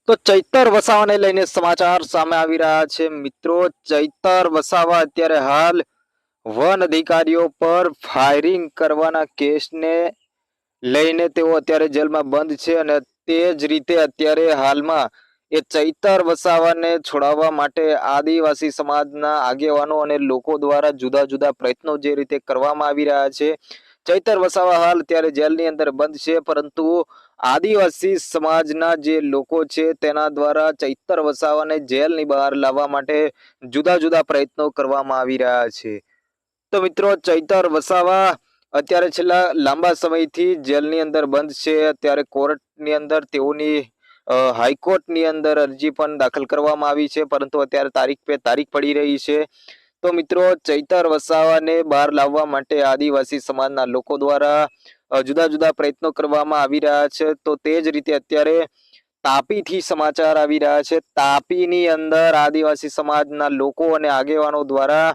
તો ચૈતર વસાવાને લઈને સમાચાર સામે આવી રહ્યા છે મિત્રો। ચૈતર વસાવા અત્યારે હાલ વન અધિકારીઓ પર ફાયરિંગ કરવાના કેસને લઈને તેઓ અત્યારે જેલમાં બંધ છે અને તે જ રીતે અત્યારે હાલમાં એ ચૈતર વસાવાને છોડાવવા માટે આદિવાસી સમાજના આગેવાનો અને લોકો દ્વારા જુદા જુદા પ્રયત્નો જે રીતે કરવામાં આવી રહ્યા છે। ચૈતર વસાવા હાલ અત્યારે જેલની અંદર બંધ છે, પરંતુ આદિવાસી સમાજના જે લોકો છે તેના દ્વારા ચૈતર વસાવાને જેલની બહાર લાવવા માટે જુદા જુદા પ્રયત્નો કરવામાં આવી રહ્યા છે। તો મિત્રો, ચૈતર વસાવા અત્યારે છેલ્લા લાંબા સમયથી જેલની અંદર બંધ છે। અત્યારે કોર્ટની અંદર તેઓની હાઈકોર્ટની અંદર અરજી પણ દાખલ કરવામાં આવી છે, પરંતુ અત્યારે તારીખ પે તારીખ પડી રહી છે। તો મિત્રો, ચૈતર વસાવાને બહાર લાવવા માટે આદિવાસી સમાજના લોકો દ્વારા જુદા જુદા પ્રયત્નો કરવામાં આવી રહ્યા છે। તો તે જ રીતે અત્યારે તાપીથી સમાચાર આવી રહ્યા છે। તાપીની અંદર આદિવાસી સમાજના લોકો અને આગેવાનો દ્વારા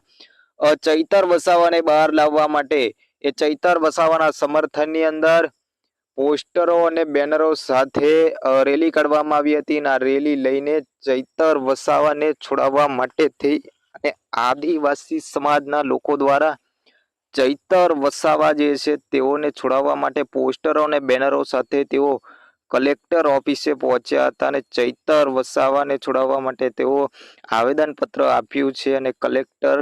ચૈતર વસાવાને બહાર લાવવા માટે એ ચૈતર વસાવાના સમર્થનની અંદર પોસ્ટરો અને બેનરો સાથે રેલી કાઢવામાં આવી હતી અને આ રેલી લઈને ચૈતર વસાવાને છોડાવવા માટે થઈ અને આદિવાસી સમાજના લોકો દ્વારા ચૈતર વસાવા જે છે તેઓને છોડાવવા માટે પોસ્ટરો અને બેનરો સાથે તેઓ કલેક્ટર ઓફિસે પહોંચ્યા હતા અને ચૈતર વસાવાને છોડાવવા માટે તેઓ આવેદનપત્ર આપ્યું છે અને કલેક્ટર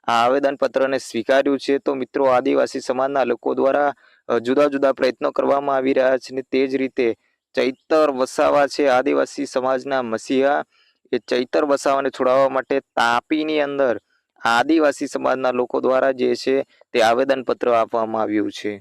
આ આવેદનપત્રને સ્વીકાર્યું છે। તો મિત્રો, આદિવાસી સમાજના લોકો દ્વારા જુદા જુદા પ્રયત્નો કરવામાં આવી રહ્યા છે અને તે જ રીતે ચૈતર વસાવા છે આદિવાસી સમાજના મસીહા, એ ચૈતર વસાવાને છોડાવવા માટે તાપીની અંદર આદિવાસી સમાજના લોકો દ્વારા જે છે તે આવેદનપત્ર આપવામાં આવ્યું છે।